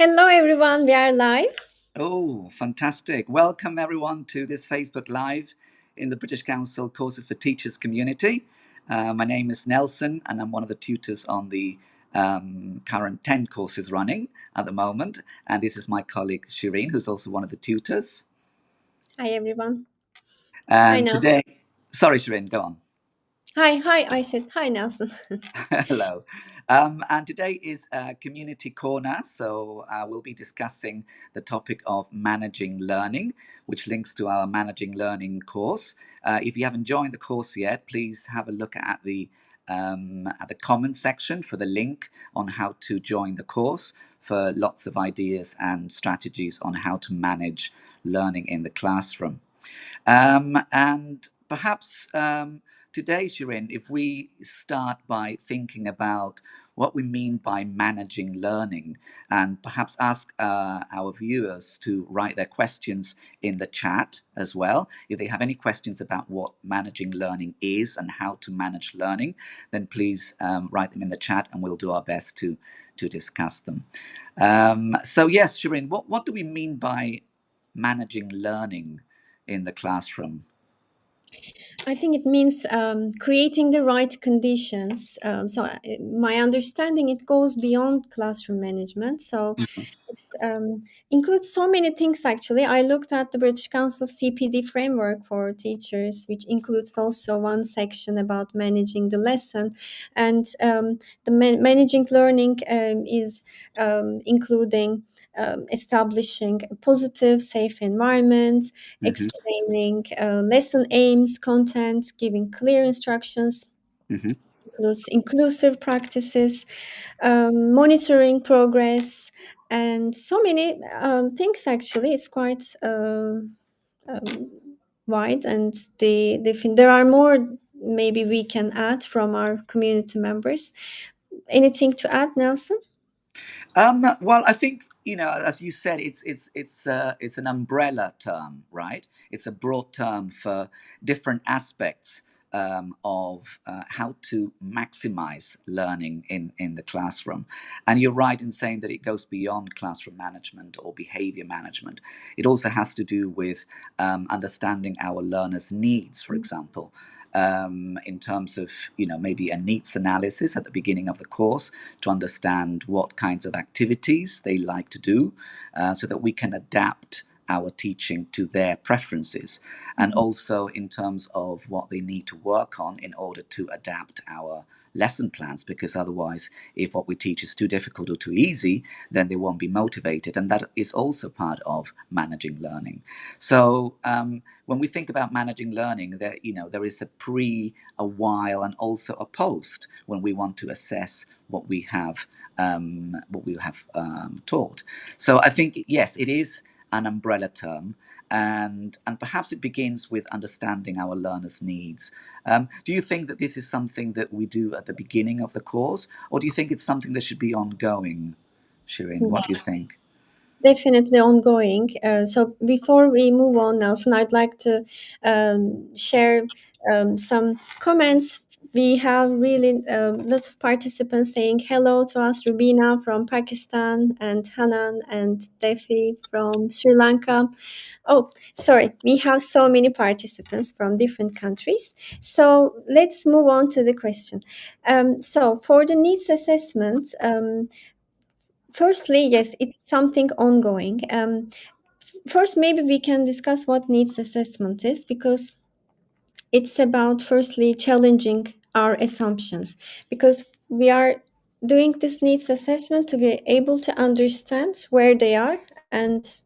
Hello, everyone. We are live. Oh, fantastic. Welcome, everyone, to this Facebook Live in the British Council Courses for Teachers community. My name is Nelson, and I'm one of the tutors on the current 10 courses running at the moment. And this is my colleague, Shireen, who's also one of the tutors. Hi, everyone. Hi, And Nelson. today, sorry, Shireen, go on. Hi. I said hi, Nelson. Hello. And today is Community Corner. So we'll be discussing the topic of managing learning, which links to our Managing Learning course. If you haven't joined the course yet, please have a look at the comment section for the link on how to join the course for lots of ideas and strategies on how to manage learning in the classroom. And perhaps today, Shirin, if we start by thinking about what we mean by managing learning, and perhaps ask our viewers to write their questions in the chat as well. If they have any questions about what managing learning is and how to manage learning, then please write them in the chat and we'll do our best to discuss them. So yes, Shirin, what do we mean by managing learning in the classroom? I think it means creating the right conditions. My understanding, it goes beyond classroom management. So it includes so many things, actually. I looked at the British Council CPD framework for teachers, which includes also one section about managing the lesson. And the managing learning is including establishing a positive, safe environment, Hmm. explaining lesson aims, content, giving clear instructions, Hmm. includes inclusive practices, monitoring progress, and so many things. Actually, it's quite um, wide, and there are more. Maybe we can add from our community members. Anything to add, Nelson? Well, I think as you said, it's an umbrella term, right? It's a broad term for different aspects of how to maximize learning in the classroom. And you're right in saying that it goes beyond classroom management or behavior management. It also has to do with understanding our learners' needs, for example. In terms of maybe a needs analysis at the beginning of the course to understand what kinds of activities they like to do, so that we can adapt our teaching to their preferences, and also in terms of what they need to work on in order to adapt our lesson plans, because otherwise, if what we teach is too difficult or too easy, then they won't be motivated, and that is also part of managing learning. So when we think about managing learning, there is a pre, a while, and also a post when we want to assess what we have taught. So I think yes, it is an umbrella term, and perhaps it begins with understanding our learners' needs. Do you think that this is something that we do at the beginning of the course, or do you think it's something that should be ongoing, Shirin? What do you think? Definitely ongoing. So before we move on, Nelson, I'd like to share some comments. We have really lots of participants saying hello to us. Rubina from Pakistan, and Hanan and Defi from Sri Lanka. Oh, sorry, we have so many participants from different countries. So let's move on to the question. So for the needs assessment, firstly, yes, it's something ongoing. First, maybe we can discuss what needs assessment is, because it's about firstly challenging our assumptions, because we are doing this needs assessment to be able to understand where they are and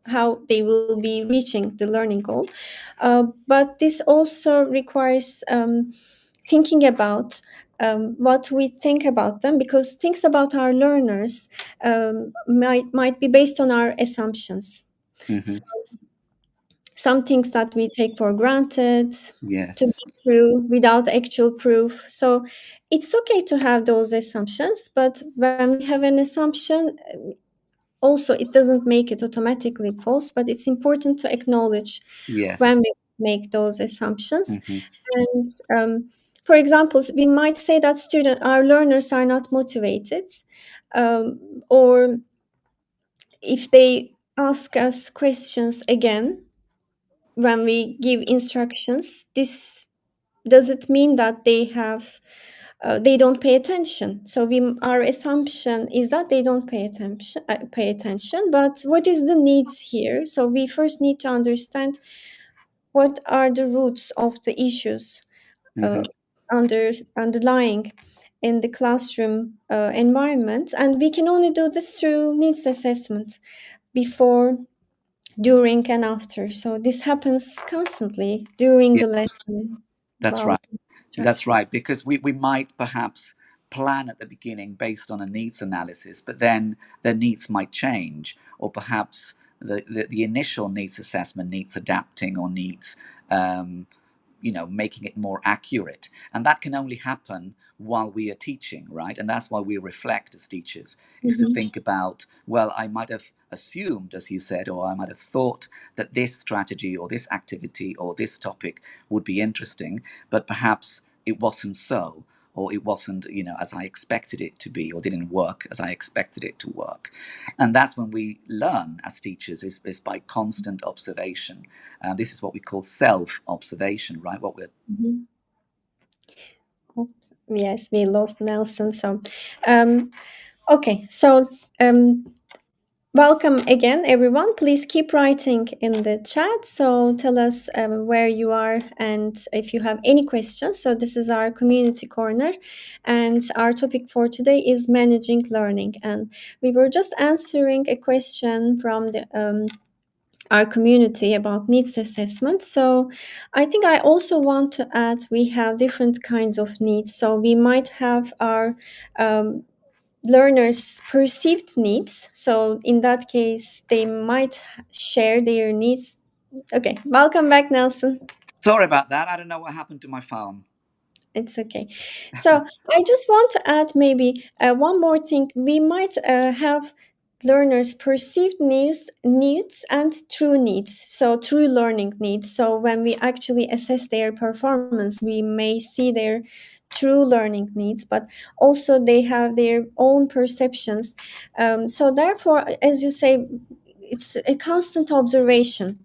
how they will be reaching the learning goal. But this also requires thinking about what we think about them, because things about our learners might be based on our assumptions. Hmm. So some things that we take for granted to Yes. be true without actual proof. So it's okay to have those assumptions, but when we have an assumption, also it doesn't make it automatically false, but it's important to acknowledge Yes. when we make those assumptions. Hmm. And for example, we might say that our learners are not motivated, or if they ask us questions again when we give instructions, this does it mean that they don't pay attention? So our assumption is that they don't pay attention. But what is the needs here? So we first need to understand what are the roots of the issues uh, Hmm. underlying in the classroom environment, and we can only do this through needs assessment before, during, and after. So this happens constantly during the Yes, lesson that's about right. That's instructions. right. Because we might perhaps plan at the beginning based on a needs analysis, but then their needs might change, or perhaps the initial needs assessment needs adapting or needs um, making it more accurate, and that can only happen while we are teaching, right? And that's why we reflect as teachers, is to Mhm. think about, well, I might have assumed, as you said, or I might have thought that this strategy or this activity or this topic would be interesting, but perhaps it wasn't so, or it wasn't, as I expected it to be, or didn't work as I expected it to work. And that's when we learn as teachers, is by constant observation. This is what we call self-observation, right? What we're Mhm. Oops. Yes, we lost Nelson. So, um, okay. So, um, welcome again, everyone. Please keep writing in the chat. So, tell us where you are and if you have any questions. So, this is our community corner, and our topic for today is managing learning. And we were just answering a question from our community about needs assessment. So I think I also want to add we have different kinds of needs. So we might have our um, learners' perceived needs. So in that case, they might share their needs. Okay, welcome back, Nelson. sorry about that. I don't know what happened to my phone. It's okay. So I just want to add maybe one more thing. We might have learners' perceived needs and true needs. So true learning needs. So when we actually assess their performance, we may see their true learning needs, but also they have their own perceptions. So therefore, as you say, it's a constant observation.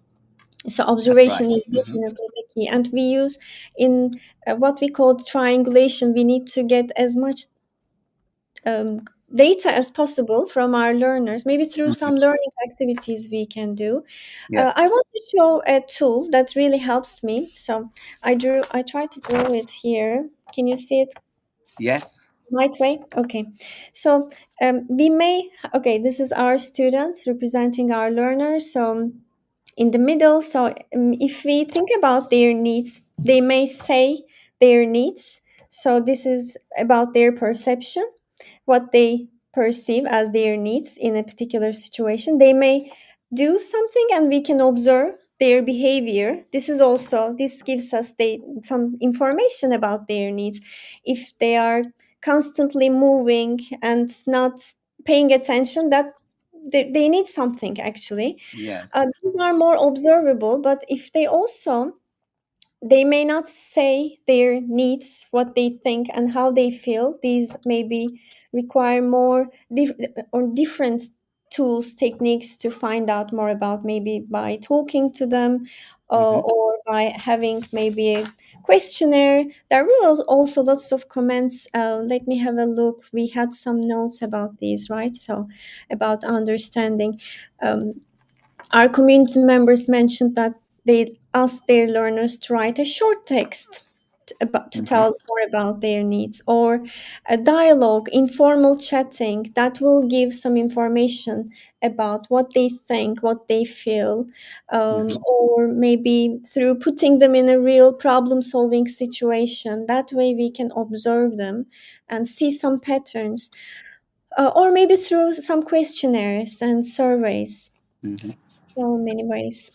So That's right. observation is Hmm. definitely the key, and we use in what we call triangulation. We need to get as much data as possible from our learners, maybe through Hmm. some learning activities we can do. I Yes. want to show a tool that really helps me. So I tried to draw it here. Can you see it Yes. right way? Okay. So we may, okay, this is our student representing our learners. So in the middle. So if we think about their needs, they may say their needs. So this is about their perception, what they perceive as their needs in a particular situation. They may do something and we can observe their behavior. This gives us some information about their needs. If they are constantly moving and not paying attention, that they need something actually. Yes. These are more observable, but if they may not say their needs, what they think, and how they feel. These maybe require more or different tools, techniques to find out more about, maybe by talking to them Hmm. or by having maybe a questionnaire. There were also lots of comments. Let me have a look. We had some notes about these, right? So about understanding. Um, our community members mentioned that they asked their learners to write a short text to Hmm. tell more about their needs, or a dialogue, informal chatting that will give some information about what they think, what they feel, Hmm. or maybe through putting them in a real problem solving situation. That way we can observe them and see some patterns, or maybe through some questionnaires and surveys. Hmm. So many ways.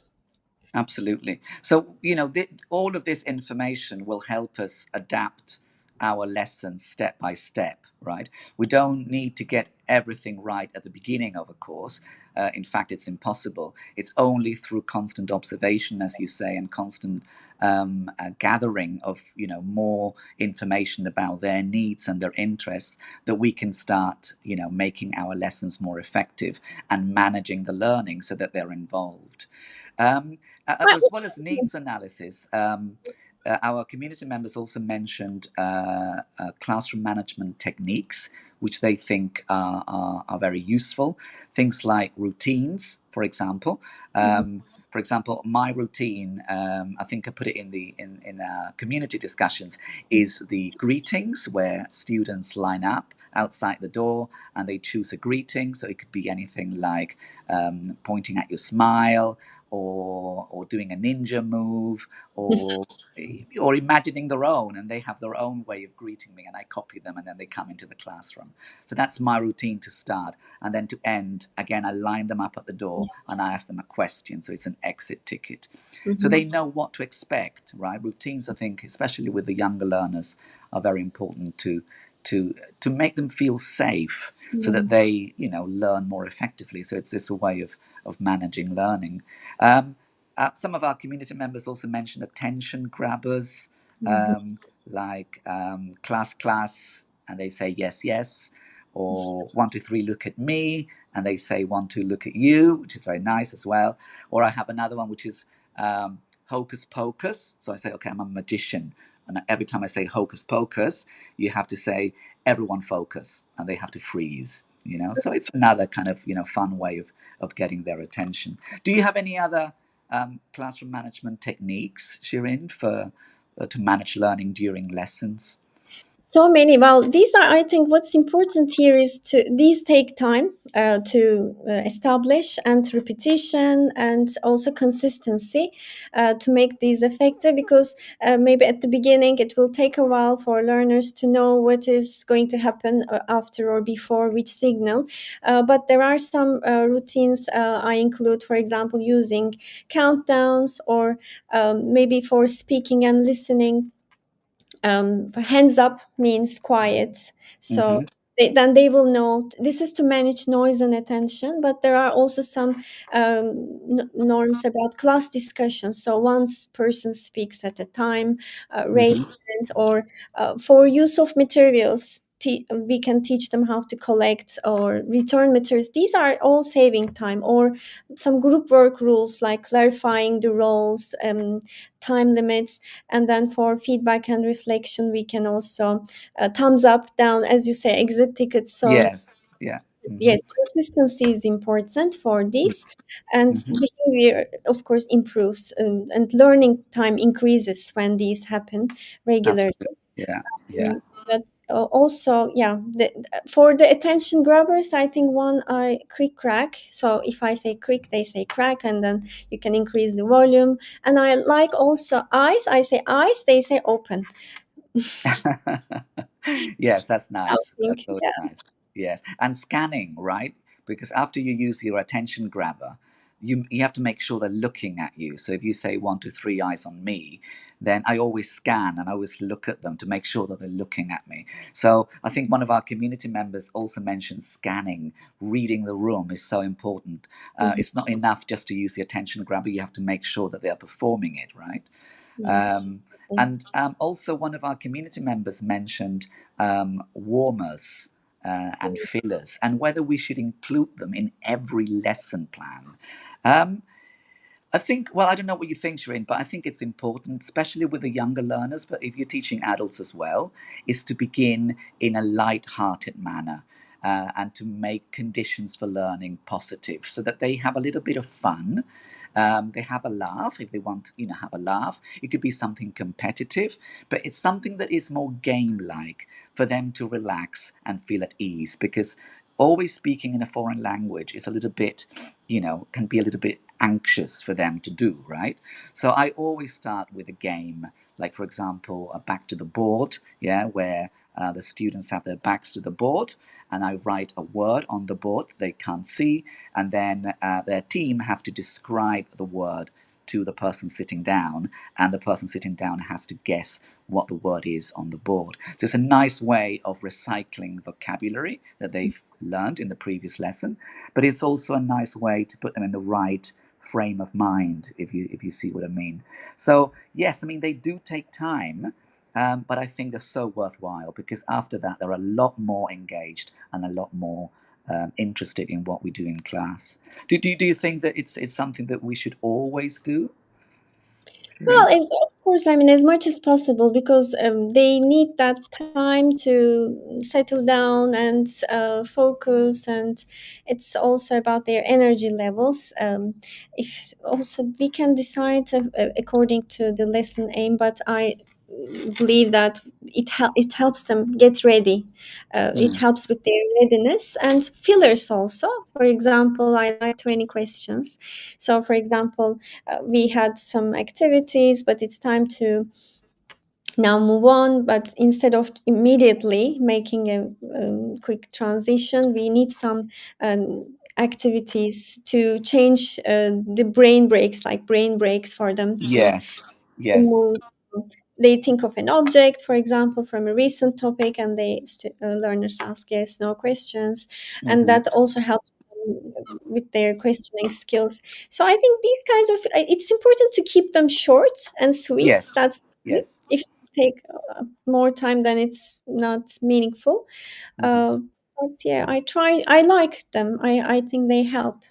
Absolutely. So, all of this information will help us adapt our lessons step by step, right? We don't need to get everything right at the beginning of a course. in fact, it's impossible. It's only through constant observation, as you say, and constant gathering of more information about their needs and their interests that we can start making our lessons more effective and managing the learning so that they're involved. Um, as well as needs analysis, our community members also mentioned classroom management techniques, which they think are very useful. Things like routines, for example. Mhm. For example, my routine, I think I put it in community discussions, is the greetings where students line up outside the door and they choose a greeting. So it could be anything like pointing at your smile, or doing a ninja move, or imagining their own, and they have their own way of greeting me, and I copy them, and then they come into the classroom. So that's my routine to start, and then to end again, I line them up at the door and I ask them a question, so it's an exit ticket, so they Mhm. know what to expect. Right, routines, I think, especially with the younger learners, are very important to to make them feel safe, so Yeah. that they learn more effectively. So it's a way of managing learning. um, some of our community members also mentioned attention grabbers, Mhm. um, like class, and they say yes, yes, or 1, 2, 3, look at me, and they say 1, 2, look at you, which is very nice as well. Or I have another one which is hocus pocus. So I say, okay, I'm a magician, and every time I say hocus pocus, you have to say everyone focus, and they have to freeze. So it's another kind of fun way of getting their attention. Do you have any other classroom management techniques, Shirin, for to manage learning during lessons? So many. Well, these are, I think, what's important here is to these take time to establish, and repetition, and also consistency to make these effective. Because maybe at the beginning it will take a while for learners to know what is going to happen after or before which signal. But there are some routines I include, for example, using countdowns, or maybe for speaking and listening, hands up means quiet. So Mm-hmm. then they will know this is to manage noise and attention. But there are also some norms about class discussions. So one person speaks at a time, raise Mm-hmm. hands, or for use of materials. We can teach them how to collect or return materials. These are all saving time. Or some group work rules, like clarifying the roles, time limits. And then for feedback and reflection, we can also thumbs up, down, as you say, exit tickets. So Yes. Yeah. Mm-hmm. yes, consistency is important for this, and Mm-hmm. behavior, of course, improves, and learning time increases when these happen regularly. Absolutely. Yeah. Yeah. Mm, That's also, yeah. For the attention grabbers, I think one I crick crack. So if I say crick, they say crack, and then you can increase the volume. And I like also eyes. I say eyes, they say open. Yes, that's I nice. That's think, always yeah. nice. Yes, and scanning, right? Because after you use your attention grabber, you have to make sure they're looking at you. So if you say 1, 2, 3, eyes on me, then I always scan and I always look at them to make sure that they're looking at me. So I think one of our community members also mentioned scanning, reading the room is so important. Mhm. It's not enough just to use the attention grabber. You have to make sure that they are performing it, right? Yeah. Um, and also, one of our community members mentioned warmers and fillers, and whether we should include them in every lesson plan. Um, I think, well, I don't know what you think, Shireen, but I think it's important, especially with the younger learners, but if you're teaching adults as well, is to begin in a light-hearted manner. And to make conditions for learning positive, so that they have a little bit of fun. They have a laugh if they want, have a laugh. It could be something competitive, but it's something that is more game-like for them to relax and feel at ease. Because always speaking in a foreign language is a little bit, can be a little bit anxious for them to do, right? So I always start with a game, like, for example, a back to the board, yeah, where the students have their backs to the board, and I write a word on the board they can't see, and then their team have to describe the word to the person sitting down, and the person sitting down has to guess what the word is on the board. So it's a nice way of recycling vocabulary that they've learned in the previous lesson, but it's also a nice way to put them in the right frame of mind, if you see what I mean. So yes, I mean they do take time, but I think they're so worthwhile because after that they're a lot more engaged and a lot more interested in what we do in class. Do you think that it's something that we should always do? Well, Shireen? of course, I mean, as much as possible because they need that time to settle down and focus, and it's also about their energy levels. If also we can decide according to the lesson aim, but I believe that it helps them get ready. It Mm. helps with their readiness and fillers also. For example, I like 20 questions. So, for example, we had some activities, but it's time to now move on. But instead of immediately making a quick transition, we need some activities to change the brain breaks, like brain breaks for them to Yes, yes. move. They think of an object, for example, from a recent topic, and learners ask yes, no questions, and Hmm. that also helps them with their questioning skills. So I think these kinds of it's important to keep them short and sweet. Yes, That's yes. if they take more time, then it's not meaningful. Hmm. Uh, but yeah, I try. I like them. I think they help.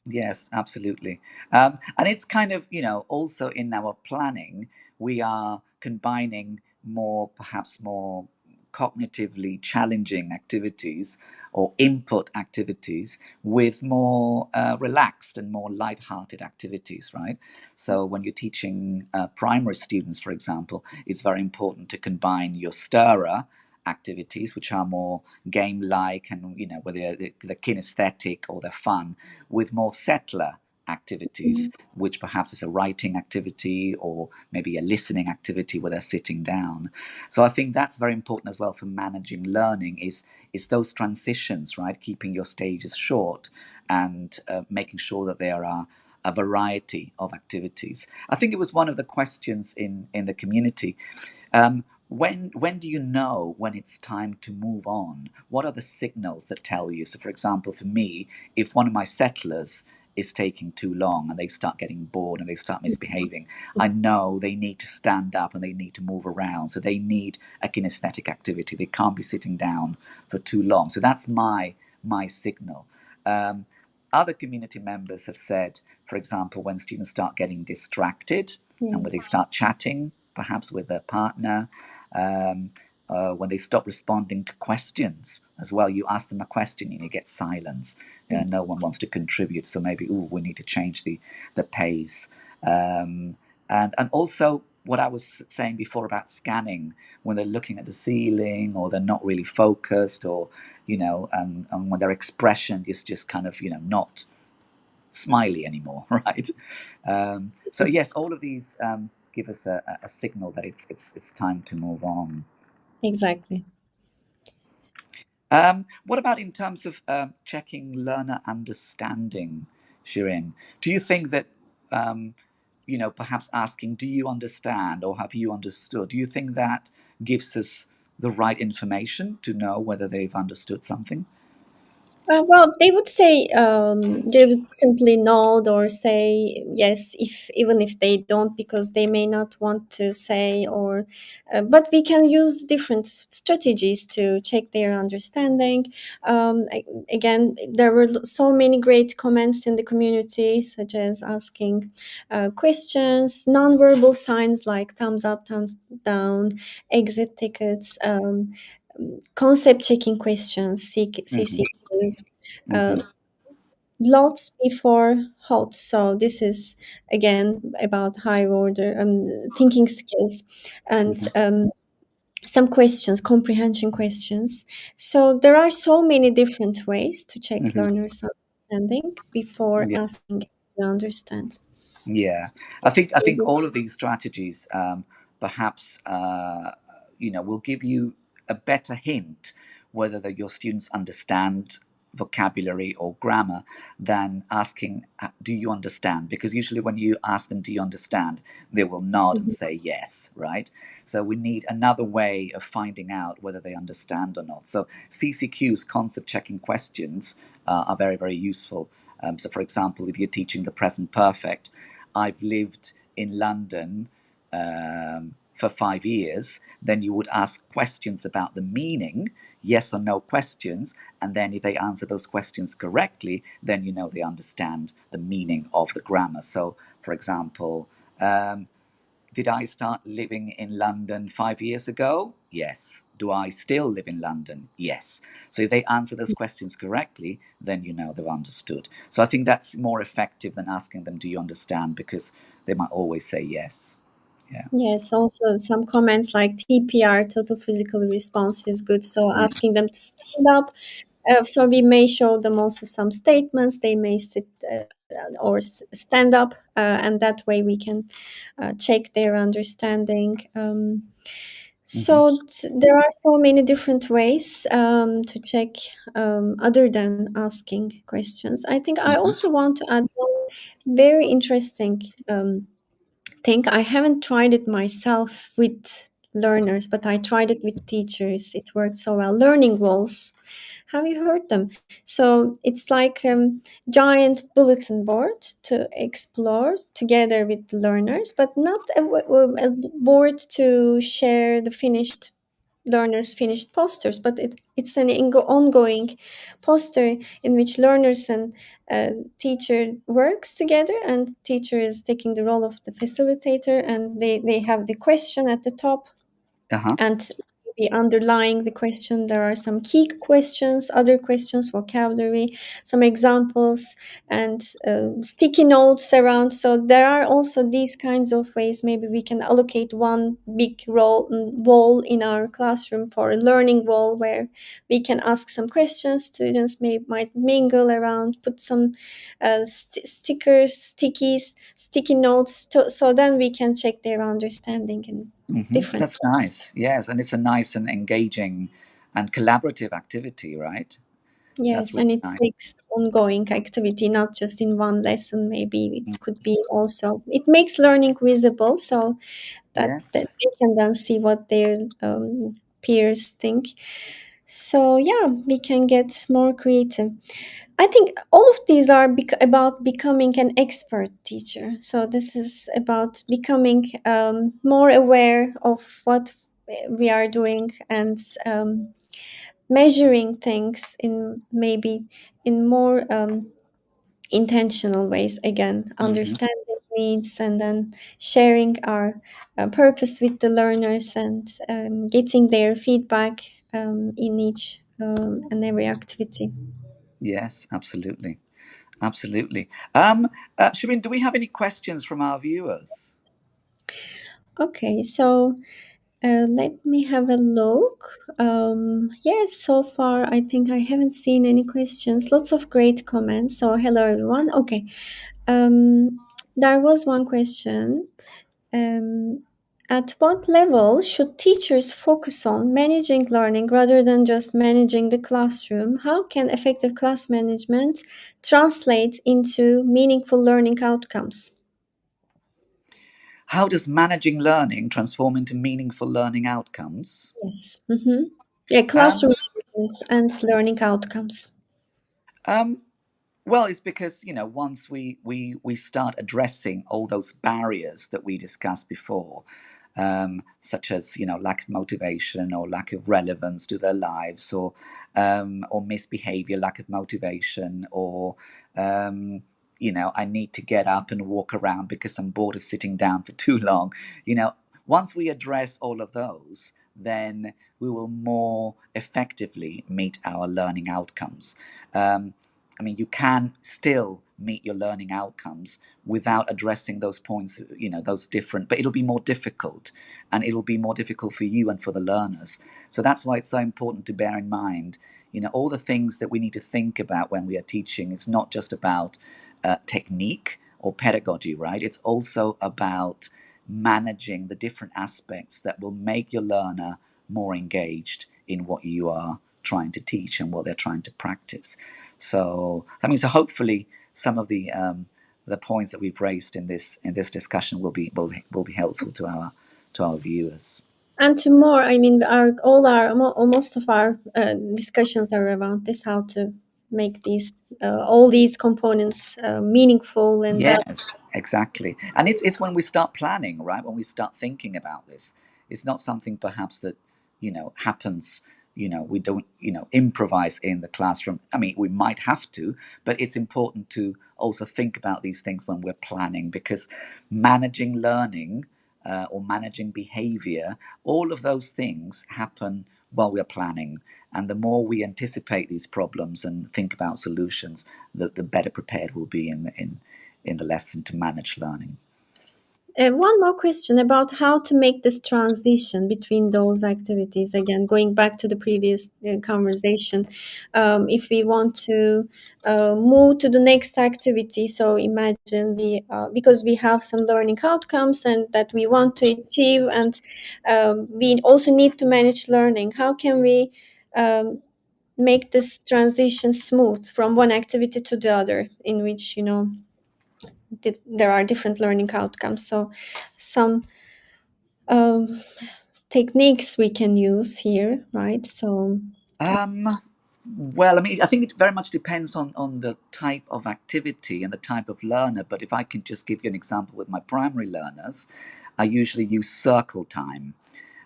Yes, absolutely. And it's kind of, also in our planning, we are combining more, perhaps more cognitively challenging activities or input activities with more relaxed and more light-hearted activities, right? So when you're teaching primary students, for example, it's very important to combine your stirrer activities, which are more game-like and, whether they're kinesthetic or they're fun, with more settler activities, Mhm. which perhaps is a writing activity or maybe a listening activity where they're sitting down. So I think that's very important as well for managing learning is those transitions, right? Keeping your stages short and making sure that there are a variety of activities. I think it was one of the questions in the community. When do you know when it's time to move on? What are the signals that tell you? So, for example, for me, if one of my settlers is taking too long and they start getting bored and they start misbehaving, I know they need to stand up and they need to move around. So they need a kinesthetic activity. They can't be sitting down for too long. So that's my signal. Um, Other community members have said, for example, when students start getting distracted and when they start chatting, perhaps with their partner, um, when they stop responding to questions as well. You ask them a question and you get silence. No one wants to contribute, so maybe we need to change the pace. And also what I was saying before about scanning, when they're looking at the ceiling or they're not really focused, or and when their expression is just kind of not smiley anymore, right? So yes, all of these give us a signal that it's time to move on. Exactly. What about in terms of checking learner understanding, Shirin? Do you think that perhaps asking, "Do you understand?" or "Have you understood?" Do you think that gives us the right information to know whether they've understood something? Well, they would simply nod or say yes, if even if they don't, because they may not want to say. Or, but we can use different strategies to check their understanding. Again, there were so many great comments in the community, such as asking questions, nonverbal signs like thumbs up, thumbs down, exit tickets. Concept checking questions, Hmm. CCQs, uh, Hmm. lots before HOT. So this is again about high order thinking skills and Hmm. some questions, comprehension questions. So there are so many different ways to check Hmm. learners' understanding before Yeah. asking if you understand. Yeah, I think all of these strategies perhaps will give you a better hint whether your students understand vocabulary or grammar than asking, do you understand? Because usually when you ask them, do you understand, they will nod and Mhm. say yes, right? So we need another way of finding out whether they understand or not. So CCQs, concept checking questions, are very, very useful. So, for example, if you're teaching the present perfect, I've lived in London for 5 years, then you would ask questions about the meaning, yes or no questions, and then if they answer those questions correctly, then you know they understand the meaning of the grammar. So, for example, did I start living in London 5 years ago? Yes. Do I still live in London? Yes. So if they answer those questions correctly, then you know they've understood. So I think that's more effective than asking them, do you understand? Because they might always say yes. Yeah. Yes, also some comments like TPR, total physical response, is good. So Yeah. asking them to stand up. So we may show them also some statements. They may sit or stand up, and that way we can check their understanding. Mm-hmm. There are so many different ways to check other than asking questions. I think I Mm-hmm. also want to add one very interesting thing. I haven't tried it myself with learners, but I tried it with teachers. It worked so well. Learning walls. Have you heard them? So it's like giant bulletin board to explore together with the learners, but not a board to share the finished learners finished posters, but it's an ongoing poster in which learners and teacher works together, and teacher is taking the role of the facilitator, and they have the question at the top, Uh-huh. and maybe underlying the question there are some key questions, other questions, vocabulary, some examples, and sticky notes around. So there are also these kinds of ways. Maybe we can allocate one big wall in our classroom for a learning wall where we can ask some questions. Students might mingle around, put some stickers, stickies, sticky notes, so then we can check their understanding in Mm-hmm. different. That's nice. Yes. And it's a nice and engaging and collaborative activity, right? That's Yes, really and it nice. takes ongoing activity, not just in one lesson. Maybe Mm. it could be also, it makes learning visible so that Yes. they can then see what their peers think. So, yeah, we can get more creative. I think all of these are about becoming an expert teacher. So, this is about becoming more aware of what we are doing, and measuring things in maybe in more intentional ways, again Mm-hmm. understanding needs, and then sharing our purpose with the learners, and getting their feedback in each and every activity. Yes, absolutely. Absolutely. Shirin, do we have any questions from our viewers? Okay, so let me have a look. Yes, so far I think I haven't seen any questions. Lots of great comments. So hello everyone. Okay, there was one question. Um, at what level should teachers focus on managing learning rather than just managing the classroom? How can effective class management translate into meaningful learning outcomes? How does managing learning transform into meaningful learning outcomes? Yes. Yeah, Um, classroom management and learning outcomes. um, Well, it's because once we start addressing all those barriers that we discussed before, such as lack of motivation or lack of relevance to their lives, or misbehavior, lack of motivation, or I need to get up and walk around because I'm bored of sitting down for too long. Once we address all of those, then we will more effectively meet our learning outcomes. Um, I mean, you can still meet your learning outcomes without addressing those points, those different, but it'll be more difficult, and it'll be more difficult for you and for the learners. So that's why it's so important to bear in mind, all the things that we need to think about when we are teaching. It's not just about technique or pedagogy, right? It's also about managing the different aspects that will make your learner more engaged in what you are trying to teach and what they're trying to practice. So I mean, so hopefully some of the points that we've raised in this discussion will be helpful to our viewers. And to more, I mean, most of our discussions are around this: how to make these all these components meaningful and well. Yes, exactly. And it's when we start planning, right? When we start thinking about this, it's not something perhaps that, happens, we don't, improvise in the classroom. I mean, we might have to, but it's important to also think about these things when we're planning, because managing learning or managing behavior, all of those things happen while we're planning. And the more we anticipate these problems and think about solutions, the better prepared we'll be in the lesson to manage learning. One more question about how to make this transition between those activities. Again, going back to the previous conversation, if we want to move to the next activity, so imagine because we have some learning outcomes and that we want to achieve, and we also need to manage learning. How can we make this transition smooth from one activity to the other, in which there are different learning outcomes? So some um, techniques we can use here, right? So Well, I mean, I think it very much depends on the type of activity and the type of learner. But if I can just give you an example with my primary learners, I usually use circle time.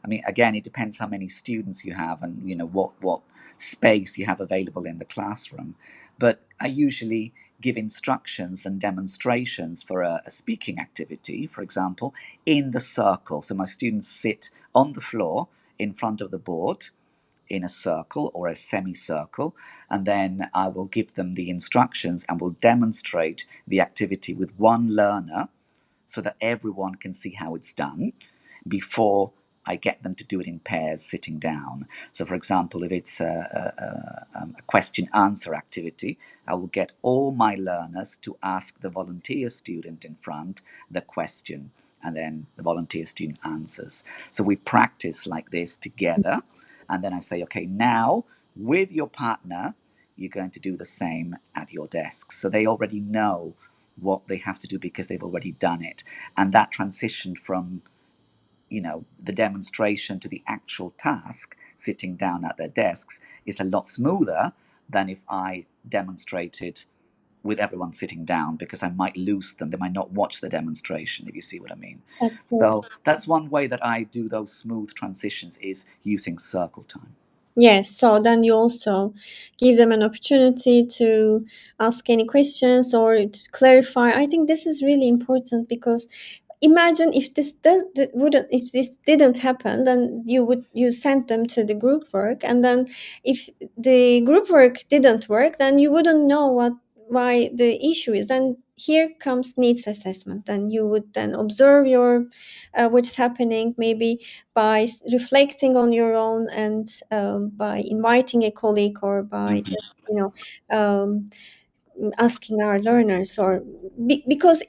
I mean, again, it depends how many students you have and what space you have available in the classroom. But I usually give instructions and demonstrations for a speaking activity, for example, in the circle. So my students sit on the floor in front of the board in a circle or a semicircle, and then I will give them the instructions and will demonstrate the activity with one learner so that everyone can see how it's done before I get them to do it in pairs sitting down. So, for example, if it's a question answer activity, I will get all my learners to ask the volunteer student in front the question, and then the volunteer student answers. So we practice like this together, and then I say, okay, now with your partner, you're going to do the same at your desk. So they already know what they have to do because they've already done it. And that transition from the demonstration to the actual task sitting down at their desks is a lot smoother than if I demonstrated with everyone sitting down, because I might lose them. They might not watch the demonstration, if you see what I mean. that's so. So that's one way that I do those smooth transitions, is using circle time. Yes, so then you also give them an opportunity to ask any questions or to clarify. I think this is really important, because imagine if if this didn't happen, then you sent them to the group work, and then if the group work didn't work, then you wouldn't know why the issue is. Then here comes needs assessment, and you would then observe what's happening, maybe by reflecting on your own, and by inviting a colleague, or by Mhm. just asking our learners, or because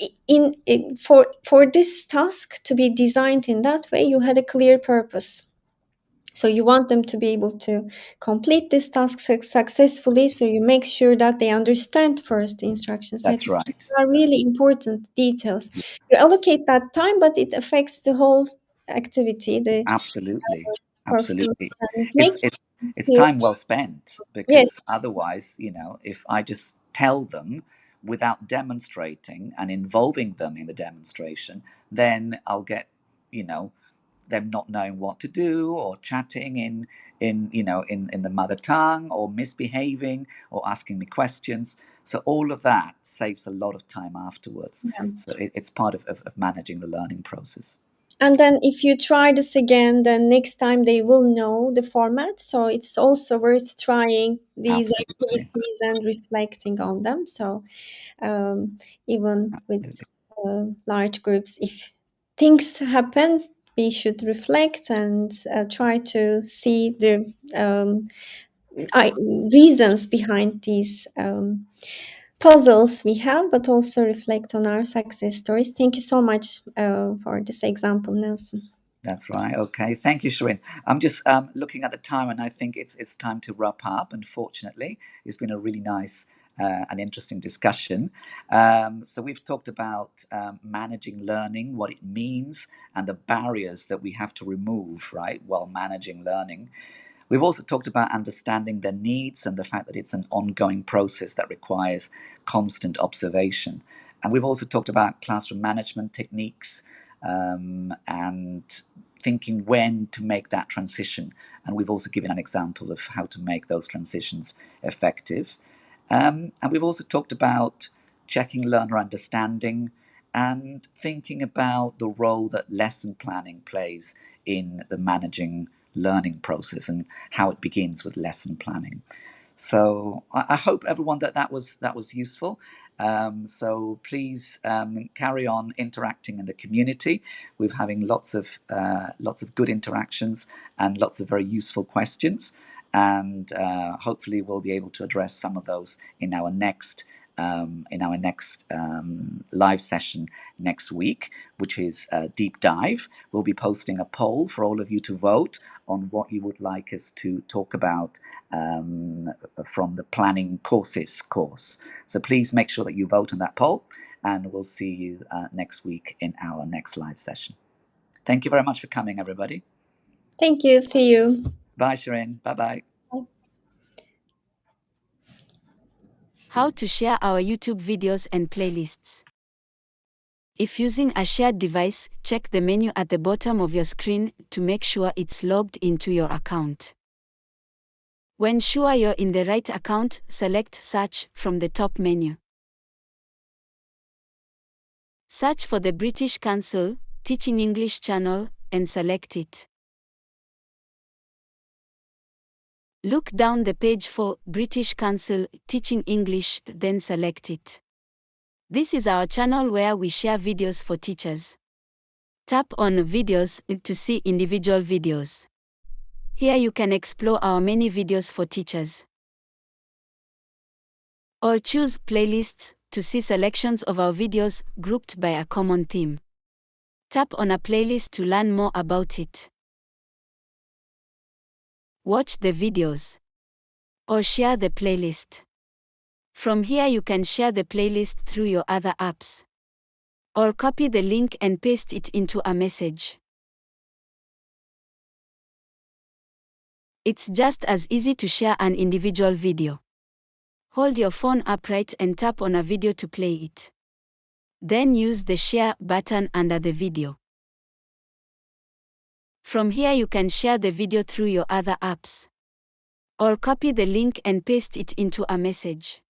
for this task to be designed in that way, you had a clear purpose. So you want them to be able to complete this task successfully, so you make sure that they understand first the instructions. I That's think these right. are really important details. Yeah, You allocate that time, but it affects the whole activity, the absolutely. performance, Absolutely. and it It's makes it's them it's feel. time well spent, Yes. because otherwise, if I just tell them without demonstrating and involving them in the demonstration, then I'll get, you know, them not knowing what to do, or chatting in the mother tongue, or misbehaving, or asking me questions. So all of that saves a lot of time afterwards. Yeah. So it's part of managing the learning process. And then if you try this again, then next time they will know the format. So it's also worth trying these Absolutely. activities and reflecting on them. So even with Absolutely. large groups, if things happen, we should reflect and try to see the I, reasons behind these puzzles we have, but also reflect on our success stories. Thank you so much for this example, Nelson. That's right. Okay. Thank you, Shirin. I'm just looking at the time, and I think it's time to wrap up. Unfortunately, it's been a really nice and interesting discussion. So we've talked about managing learning, what it means, and the barriers that we have to remove, right, while managing learning. We've also talked about understanding their needs and the fact that it's an ongoing process that requires constant observation. And we've also talked about classroom management techniques and thinking when to make that transition. And we've also given an example of how to make those transitions effective. And we've also talked about checking learner understanding and thinking about the role that lesson planning plays in the managing learning process and how it begins with lesson planning. So I hope everyone that was useful. So please carry on interacting in the community. We're having lots of good interactions and lots of very useful questions, and hopefully we'll be able to address some of those in our next live session next week, which is a deep dive. We'll be posting a poll for all of you to vote on what you would like us to talk about from the planning courses course. So please make sure that you vote on that poll, and we'll see you next week in our next live session. Thank you very much for coming, everybody. Thank you. See you. Bye, Shirin. Bye-bye. How to share our YouTube videos and playlists. If using a shared device, check the menu at the bottom of your screen to make sure it's logged into your account. When sure you're in the right account, select Search from the top menu. Search for the British Council Teaching English channel and select it. Look down the page for British Council Teaching English, then select it. This is our channel where we share videos for teachers. Tap on Videos to see individual videos. Here you can explore our many videos for teachers. Or choose Playlists to see selections of our videos grouped by a common theme. Tap on a playlist to learn more about it. Watch the videos. Or share the playlist. From here you can share the playlist through your other apps. Or copy the link and paste it into a message. It's just as easy to share an individual video. Hold your phone upright and tap on a video to play it. Then use the share button under the video. From here you can share the video through your other apps. Or copy the link and paste it into a message.